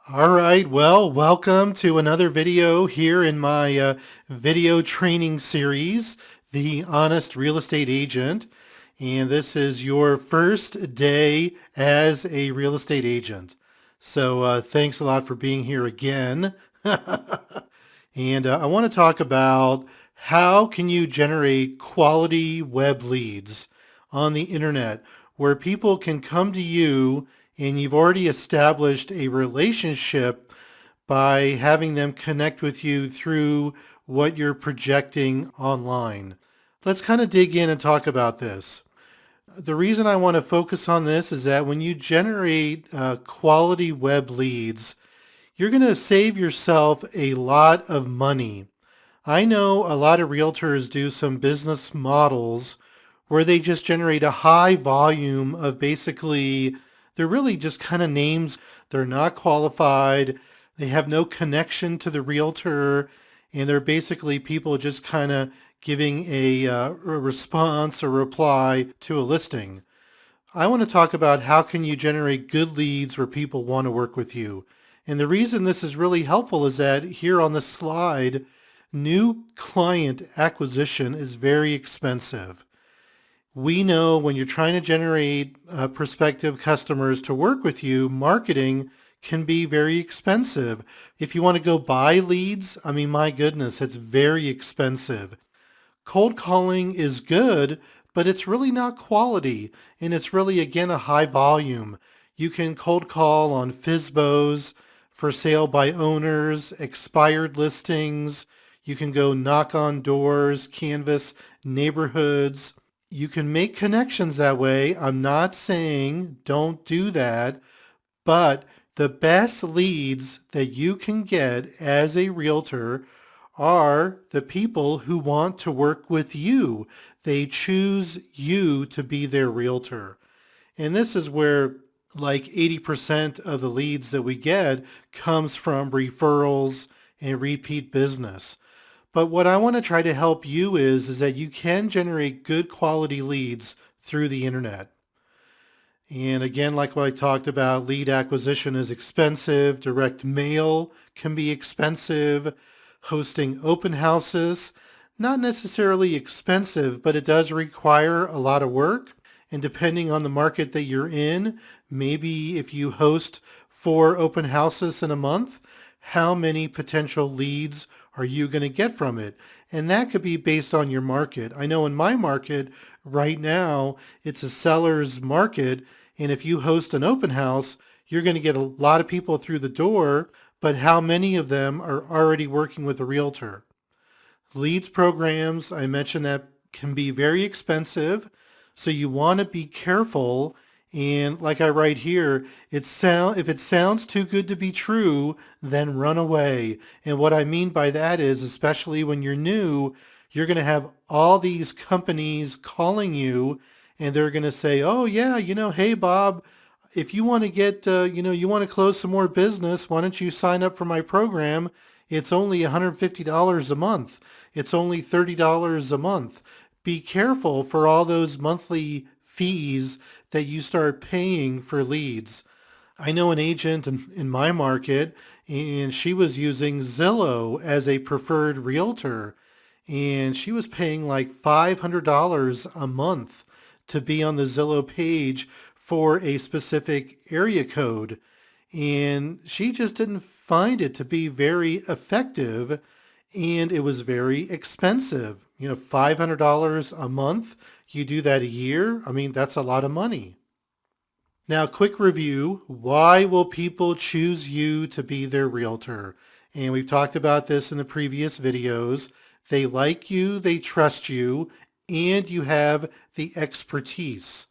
All right, well, welcome to another video here in my video training series, The Honest Real Estate Agent. And this is your first day as a real estate agent. So thanks a lot for being here again. And I want to talk about how can you generate quality web leads on the internet where people can come to you and you've already established a relationship by having them connect with you through what you're projecting online. Let's kind of dig in and talk about this. The reason I want to focus on this is that when you generate quality web leads, you're going to save yourself a lot of money. I know a lot of realtors do some business models where they just generate a high volume of basically, they're really just kind of names. They're not qualified. They have no connection to the realtor. And they're basically people just kind of giving a response or reply to a listing. I want to talk about how can you generate good leads where people want to work with you. And the reason this is really helpful is that here on the slide, new client acquisition is very expensive. We know when you're trying to generate prospective customers to work with you, marketing can be very expensive. If you want to go buy leads, I mean, my goodness, it's very expensive. Cold calling is good, but it's really not quality. And it's really, again, a high volume. You can cold call on FSBOs, for sale by owners, expired listings. You can go knock on doors, canvass neighborhoods. You can make connections that way. I'm not saying don't do that, but the best leads that you can get as a realtor are the people who want to work with you. They choose you to be their realtor. And this is where like 80% of the leads that we get comes from referrals and repeat business. But what I want to try to help you is that you can generate good quality leads through the internet. And again, like what I talked about, lead acquisition is expensive. Direct mail can be expensive. Hosting open houses, not necessarily expensive, but it does require a lot of work. And depending on the market that you're in, maybe if you host 4 open houses in a month, how many potential leads are you going to get from it? And that could be based on your market. I know in my market right now, it's a seller's market. And if you host an open house, you're going to get a lot of people through the door, but how many of them are already working with a realtor? Leads programs, I mentioned that can be very expensive. So you want to be careful. And like I write here, if it sounds too good to be true, then run away. And what I mean by that is, especially when you're new, you're going to have all these companies calling you and they're going to say, oh yeah, hey Bob, if you want to get, you want to close some more business, why don't you sign up for my program? It's only $150 a month. It's only $30 a month. Be careful for all those monthly fees that you start paying for leads. I know an agent in my market, and she was using Zillow as a preferred realtor, and she was paying like $500 a month to be on the Zillow page for a specific area code. And she just didn't find it to be very effective, and it was very expensive. $500 a month. You do that a year. I mean, that's a lot of money. Now, quick review. Why will people choose you to be their realtor? And we've talked about this in the previous videos. They like you, they trust you, and you have the expertise.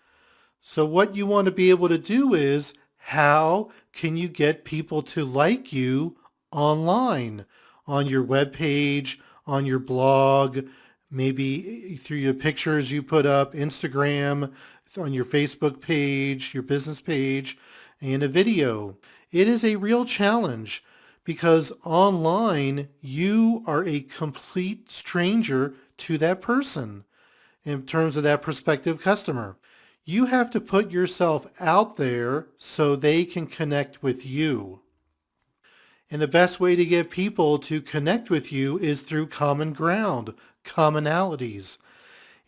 So what you want to be able to do is, how can you get people to like you online, on your web page, on your blog, maybe through your pictures you put up, Instagram, on your Facebook page, your business page, and a video. It is a real challenge because online you are a complete stranger to that person in terms of that prospective customer. You have to put yourself out there so they can connect with you. And the best way to get people to connect with you is through common ground, commonalities.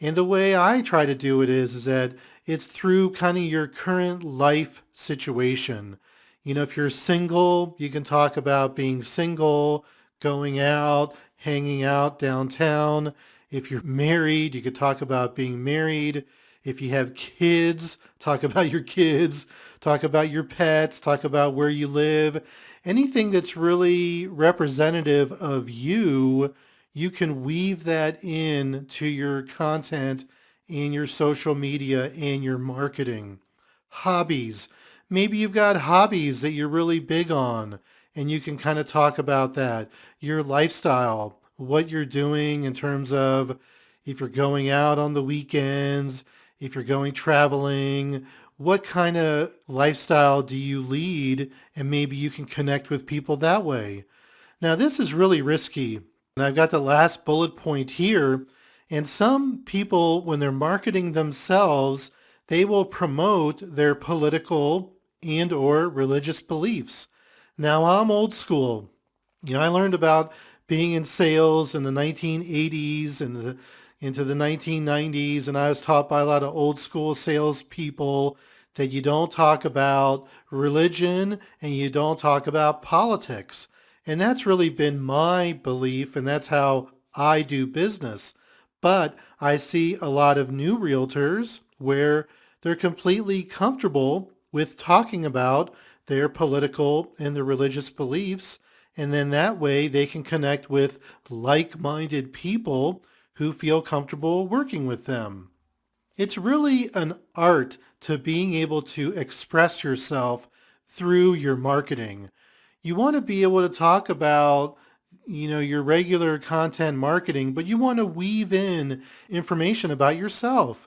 And the way I try to do it is that it's through kind of your current life situation. You know, if you're single, you can talk about being single, going out, hanging out downtown. If you're married, you could talk about being married. If you have kids, talk about your kids, talk about your pets, talk about where you live. Anything that's really representative of you, you can weave that in to your content in your social media and your marketing. Hobbies. Maybe you've got hobbies that you're really big on and you can kind of talk about that. Your lifestyle, what you're doing in terms of if you're going out on the weekends, if you're going traveling, what kind of lifestyle do you lead? And maybe you can connect with people that way. Now, this is really risky. And I've got the last bullet point here. And some people, when they're marketing themselves, they will promote their political and or religious beliefs. Now, I'm old school. You know, I learned about being in sales in the 1980s and into the 1990s, and I was taught by a lot of old school salespeople that you don't talk about religion and you don't talk about politics. And that's really been my belief, and that's how I do business. But I see a lot of new realtors where they're completely comfortable with talking about their political and their religious beliefs. And then that way they can connect with like-minded people who feel comfortable working with them. It's really an art to being able to express yourself through your marketing. You want to be able to talk about, you know, your regular content marketing, but you want to weave in information about yourself.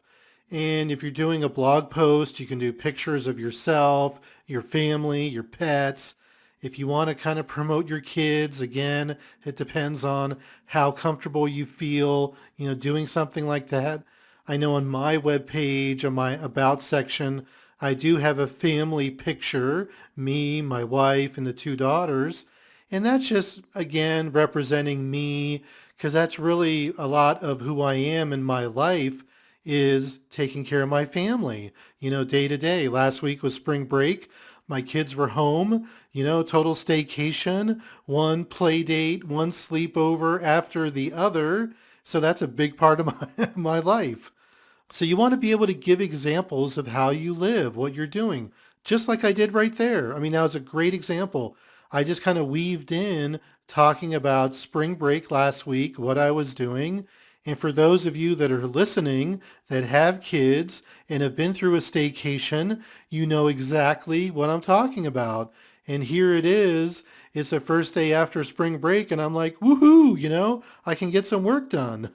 And if you're doing a blog post, you can do pictures of yourself, your family, your pets. If you want to kind of promote your kids, again, it depends on how comfortable you feel, you know, doing something like that. I know on my webpage, on my About section, I do have a family picture, me, my wife, and the two daughters. And that's just, again, representing me, because that's really a lot of who I am in my life is taking care of my family, you know, day to day. Last week was spring break. My kids were home, you know, total staycation, one play date, one sleepover after the other. So that's a big part of my life. So you want to be able to give examples of how you live, what you're doing, just like I did right there. I mean, that was a great example. I just kind of weaved in talking about spring break last week, what I was doing. And for those of you that are listening that have kids and have been through a staycation, you know exactly what I'm talking about. And here it is. It's the first day after spring break, and I'm like, woohoo, you know, I can get some work done.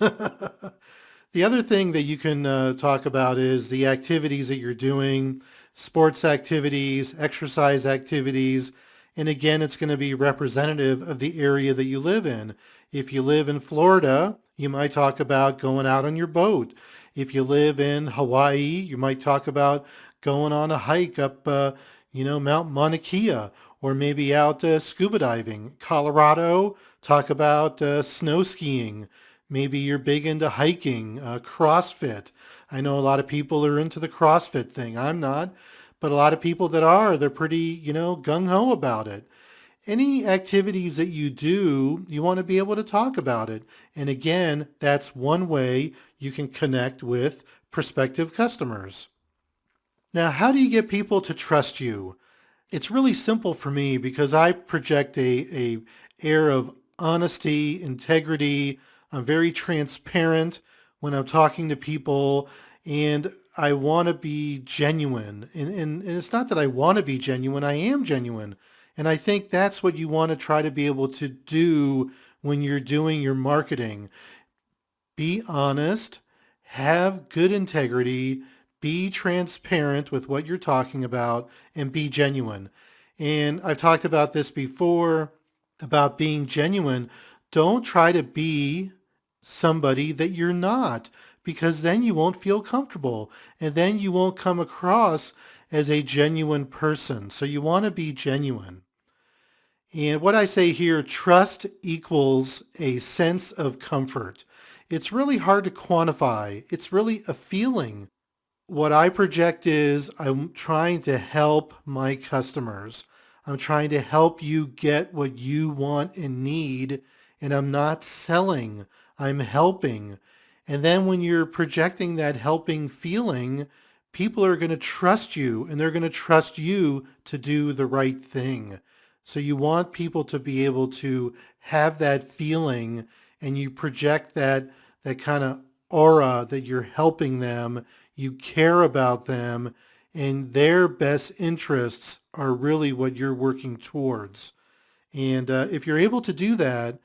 The other thing that you can talk about is the activities that you're doing, sports activities, exercise activities, and again, it's going to be representative of the area that you live in. If you live in Florida, you might talk about going out on your boat. If you live in Hawaii, you might talk about going on a hike up, you know, Mount Mauna Kea, or maybe out scuba diving. Colorado, talk about snow skiing. Maybe you're big into hiking, CrossFit. I know a lot of people are into the CrossFit thing. I'm not, but a lot of people that are, they're pretty, you know, gung-ho about it. Any activities that you do, you want to be able to talk about it. And again, that's one way you can connect with prospective customers. Now, how do you get people to trust you? It's really simple for me because I project a air of honesty, integrity. I'm very transparent when I'm talking to people, and I want to be genuine. And it's not that I want to be genuine, I am genuine. And I think that's what you want to try to be able to do when you're doing your marketing. Be honest, have good integrity, be transparent with what you're talking about, and be genuine. And I've talked about this before about being genuine. Don't try to be somebody that you're not, because then you won't feel comfortable and then you won't come across as a genuine person. So you want to be genuine. And what I say here, trust equals a sense of comfort. It's really hard to quantify. It's really a feeling. What I project is I'm trying to help my customers. I'm trying to help you get what you want and need, and I'm not selling. I'm helping. And then when you're projecting that helping feeling, people are going to trust you and they're going to trust you to do the right thing. So you want people to be able to have that feeling, and you project that kind of aura that you're helping them, you care about them, and their best interests are really what you're working towards. And if you're able to do that,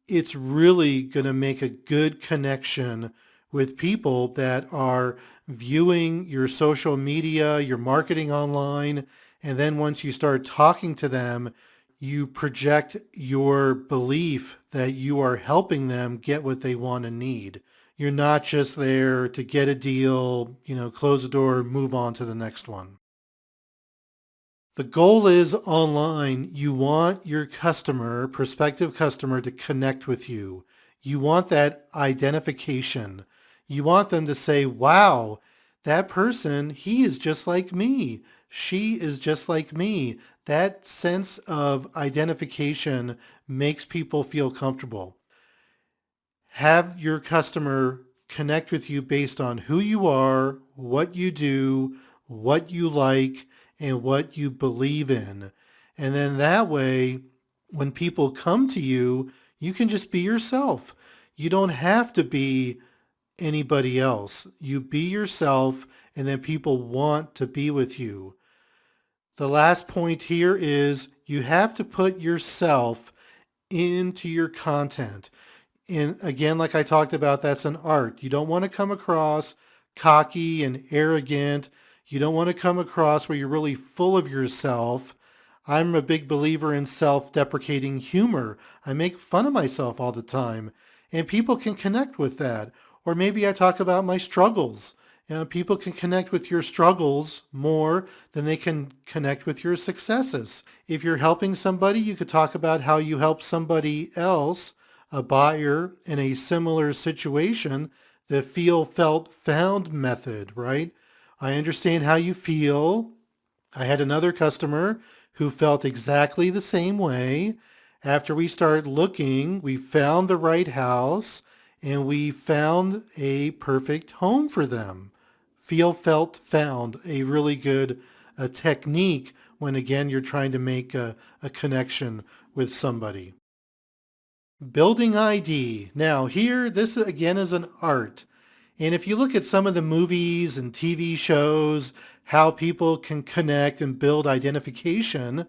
it's really going to make a good connection with people that are viewing your social media, your marketing online, and then once you start talking to them, you project your belief that you are helping them get what they want and need. You're not just there to get a deal, close the door, move on to the next one. The goal is online, you want your customer, prospective customer, to connect with you. You want that identification. You want them to say, wow, that person, he is just like me. She is just like me. That sense of identification makes people feel comfortable. Have your customer connect with you based on who you are, what you do, what you like, and what you believe in. And then that way, when people come to you, you can just be yourself. You don't have to be anybody else. You be yourself, and then people want to be with you. The last point here is you have to put yourself into your content. And again, like I talked about, that's an art. You don't want to come across cocky and arrogant. You don't want to come across where you're really full of yourself. I'm a big believer in self-deprecating humor. I make fun of myself all the time, and people can connect with that. Or maybe I talk about my struggles. People can connect with your struggles more than they can connect with your successes. If you're helping somebody, you could talk about how you help somebody else, a buyer in a similar situation, the feel, felt, found method, right? I understand how you feel. I had another customer who felt exactly the same way. After we started looking, we found the right house and we found a perfect home for them. Feel, felt, found, a really good technique when, again, you're trying to make a connection with somebody. Building ID. Now here, this again is an art. And if you look at some of the movies and TV shows, how people can connect and build identification,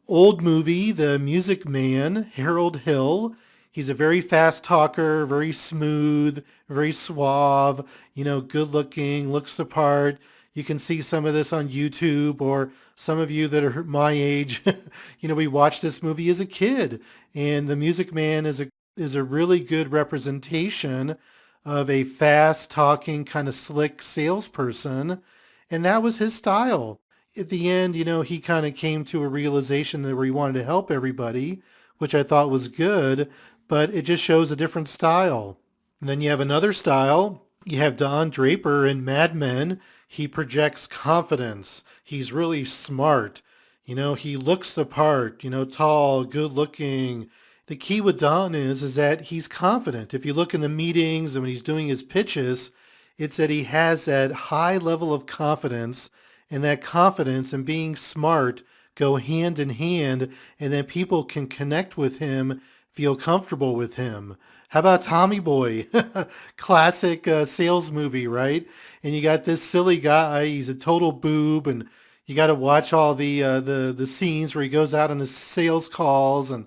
old movie, The Music Man, Harold Hill. He's a very fast talker, very smooth, very suave, good looking, looks the part. You can see some of this on YouTube, or some of you that are my age, we watched this movie as a kid, and The Music Man is a really good representation of a fast talking kind of slick salesperson, and that was his style. At the end, he kind of came to a realization that where he wanted to help everybody, which I thought was good, but it just shows a different style. And then you have another style. You have Don Draper in Mad Men. He projects confidence. He's really smart. He looks the part, tall, good looking. The key with Don is that he's confident. If you look in the meetings and when he's doing his pitches, it's that he has that high level of confidence, and that confidence and being smart go hand in hand, and then people can connect with him, feel comfortable with him. How about Tommy Boy? Classic sales movie, right? And you got this silly guy, he's a total boob, and you got to watch all the scenes where he goes out on his sales calls, and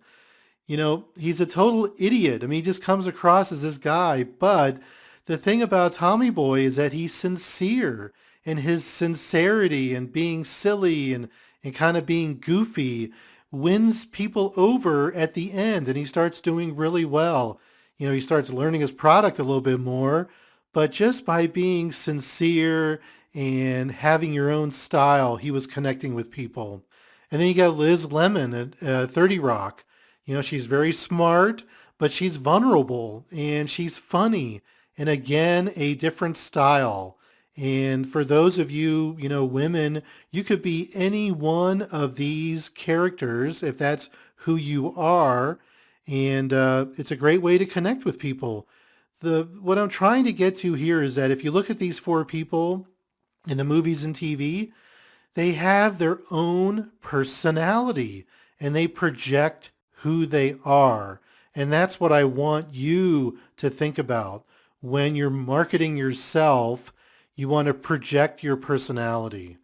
he's a total idiot. I mean, he just comes across as this guy. But the thing about Tommy Boy is that he's sincere, and his sincerity and being silly and kind of being goofy wins people over at the end, and he starts doing really well. He starts learning his product a little bit more, but just by being sincere and having your own style, he was connecting with people. And then you got Liz Lemon at 30 Rock. You know, she's very smart, but she's vulnerable and she's funny. And again, a different style. And for those of you, you know, women, you could be any one of these characters if that's who you are. And it's a great way to connect with people. What I'm trying to get to here is that if you look at these four people in the movies and TV, they have their own personality and they project who they are. And that's what I want you to think about. When you're marketing yourself, you want to project your personality.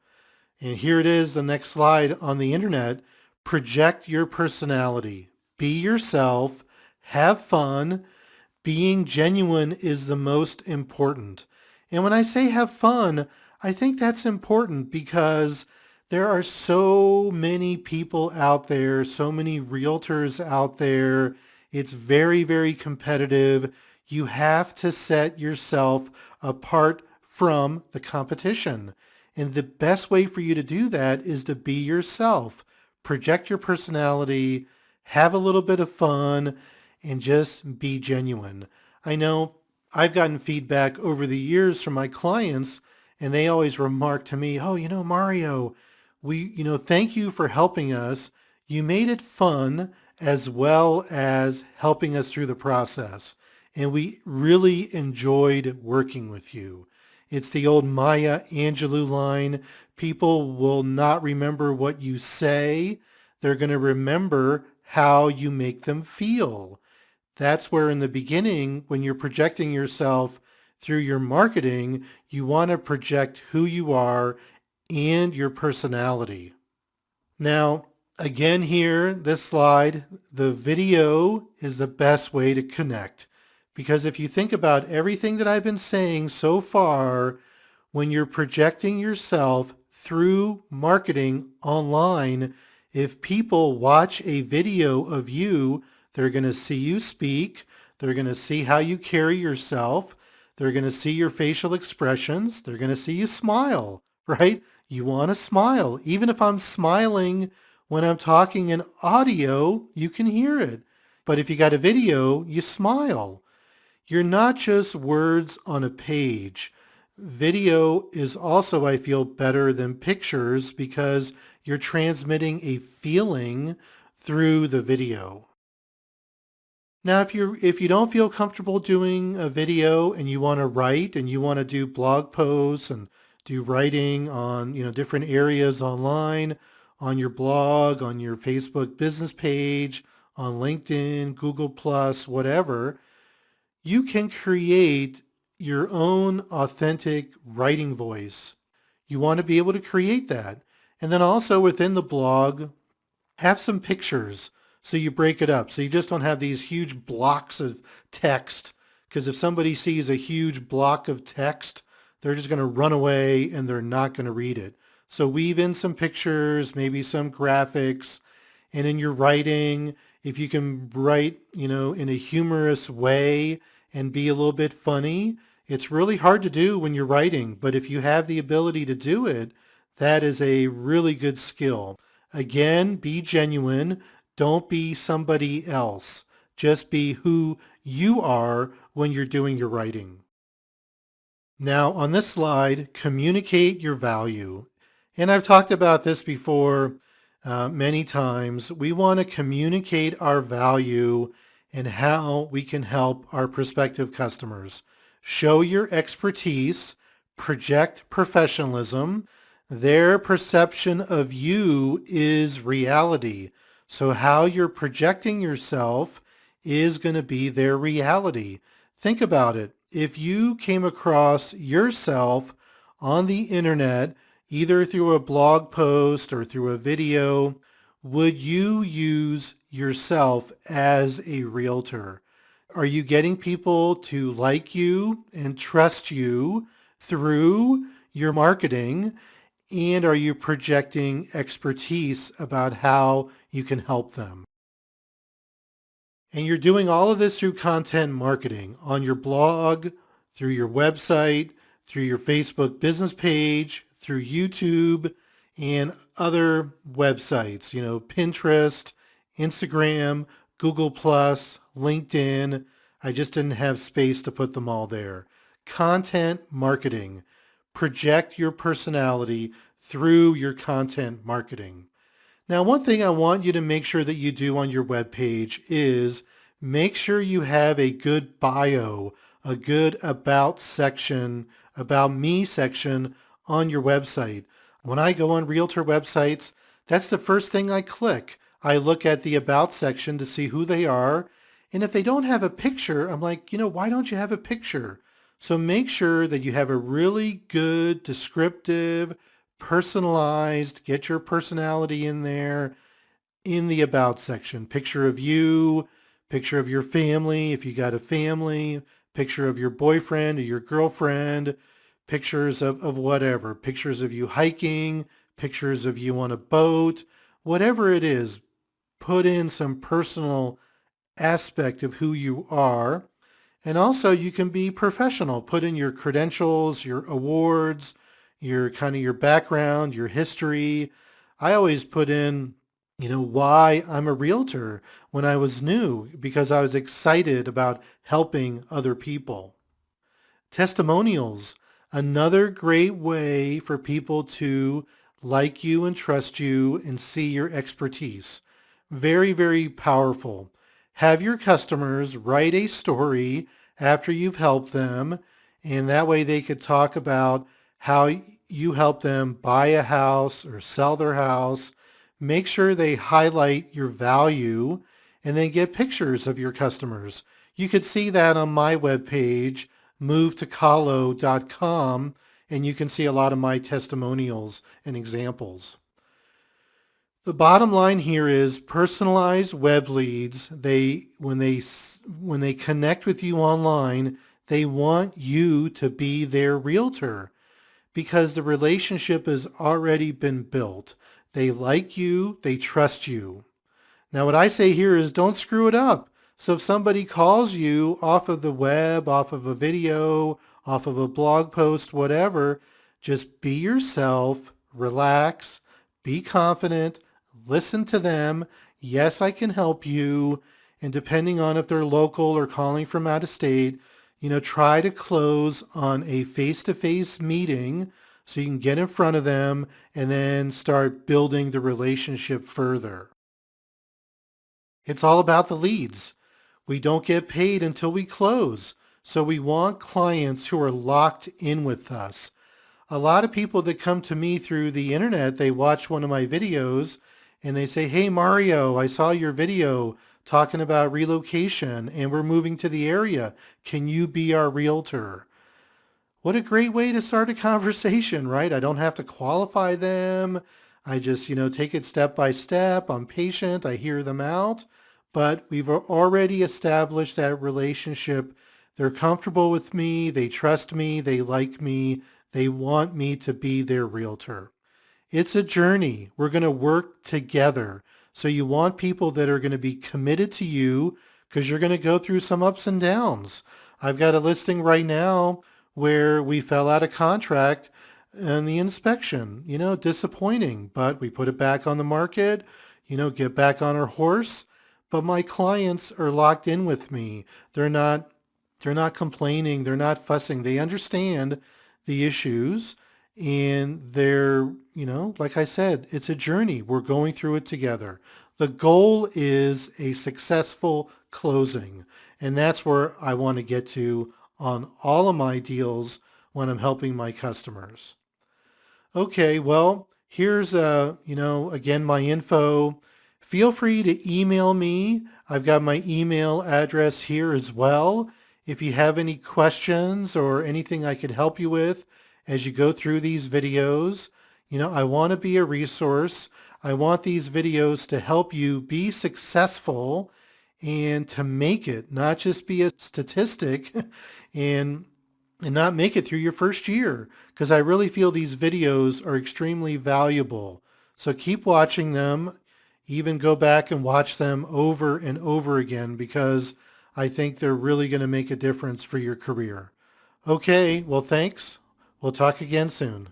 And here it is, the next slide on the internet. Project your personality. Be yourself. Have fun. Being genuine is the most important. And when I say have fun, I think that's important because there are so many people out there, so many realtors out there. It's very, very competitive. You have to set yourself apart from the competition. And the best way for you to do that is to be yourself. Project your personality, have a little bit of fun, and just be genuine. I know I've gotten feedback over the years from my clients, and they always remark to me, oh, you know, Mario, thank you for helping us. You made it fun as well as helping us through the process. And we really enjoyed working with you. It's the old Maya Angelou line. People will not remember what you say. They're going to remember how you make them feel. That's where in the beginning, when you're projecting yourself through your marketing, you want to project who you are and your personality. Now, again here, this slide, the video is the best way to connect. Because if you think about everything that I've been saying so far, when you're projecting yourself through marketing online, if people watch a video of you, they're going to see you speak. They're going to see how you carry yourself. They're going to see your facial expressions. They're going to see you smile, right? You want to smile. Even if I'm smiling when I'm talking in audio, you can hear it. But if you got a video, you smile. You're not just words on a page. Video is also, I feel, better than pictures because you're transmitting a feeling through the video. Now, if you don't feel comfortable doing a video and you want to write and you want to do blog posts and do writing on, different areas online, on your blog, on your Facebook business page, on LinkedIn, Google Plus, whatever, you can create your own authentic writing voice. You want to be able to create that. And then also within the blog, have some pictures so you break it up. So you just don't have these huge blocks of text. Because if somebody sees a huge block of text, they're just going to run away and they're not going to read it. So weave in some pictures, maybe some graphics. And in your writing, if you can write, in a humorous way and be a little bit funny, it's really hard to do when you're writing. But if you have the ability to do it, that is a really good skill. Again, be genuine. Don't be somebody else. Just be who you are when you're doing your writing. Now, on this slide, communicate your value. And I've talked about this before many times. We want to communicate our value and how we can help our prospective customers. Show your expertise, project professionalism. Their perception of you is reality. So how you're projecting yourself is going to be their reality. Think about it. If you came across yourself on the internet, either through a blog post or through a video, would you use yourself as a realtor? Are you getting people to like you and trust you through your marketing? And are you projecting expertise about how you can help them? And you're doing all of this through content marketing on your blog, through your website, through your Facebook business page, through YouTube, and other websites, Pinterest, Instagram, Google Plus, LinkedIn. I just didn't have space to put them all there. Content marketing. Project your personality through your content marketing. Now, one thing I want you to make sure that you do on your webpage is make sure you have a good bio, a good about section, about me section on your website. When I go on Realtor websites, that's the first thing I click. I look at the about section to see who they are. And if they don't have a picture, I'm like, why don't you have a picture? So make sure that you have a really good descriptive, personalized, get your personality in there in the about section. Picture of you, picture of your family, if you got a family, picture of your boyfriend or your girlfriend, pictures of whatever, pictures of you hiking, pictures of you on a boat, whatever it is, put in some personal aspect of who you are. And also you can be professional. Put in your credentials, your awards, your kind of your background, your history. I always put in, why I'm a realtor when I was new because I was excited about helping other people. Testimonials, another great way for people to like you and trust you and see your expertise. Very, very powerful. Have your customers write a story after you've helped them, and that way they could talk about how you help them buy a house or sell their house. Make sure they highlight your value and then get pictures of your customers. You could see that on my webpage, movetocalo.com, and you can see a lot of my testimonials and examples. The bottom line here is personalized web leads. When they connect with you online, they want you to be their realtor because the relationship has already been built. They like you, they trust you. Now, what I say here is don't screw it up. So if somebody calls you off of the web, off of a video, off of a blog post, whatever, just be yourself, relax, be confident, listen to them. Yes, I can help you. And depending on if they're local or calling from out of state, try to close on a face-to-face meeting so you can get in front of them and then start building the relationship further. It's all about the leads. We don't get paid until we close. So we want clients who are locked in with us. A lot of people that come to me through the internet, they watch one of my videos and they say, "Hey Mario, I saw your video talking about relocation and we're moving to the area. Can you be our realtor?" What a great way to start a conversation, right? I don't have to qualify them. I just, take it step by step. I'm patient. I hear them out. But we've already established that relationship. They're comfortable with me. They trust me. They like me. They want me to be their realtor. It's a journey. We're going to work together. So you want people that are going to be committed to you because you're going to go through some ups and downs. I've got a listing right now where we fell out of contract and the inspection, disappointing, but we put it back on the market, get back on our horse. But my clients are locked in with me. They're not complaining. They're not fussing. They understand the issues and they're, like I said, it's a journey. We're going through it together. The goal is a successful closing. And that's where I want to get to on all of my deals when I'm helping my customers. Okay, well, here's, again, my info. Feel free to email me. I've got my email address here as well. If you have any questions or anything I could help you with as you go through these videos, I want to be a resource. I want these videos to help you be successful and to make it, not just be a statistic and not make it through your first year, because I really feel these videos are extremely valuable. So keep watching them, even go back and watch them over and over again, because I think they're really going to make a difference for your career. Okay, well, thanks. We'll talk again soon.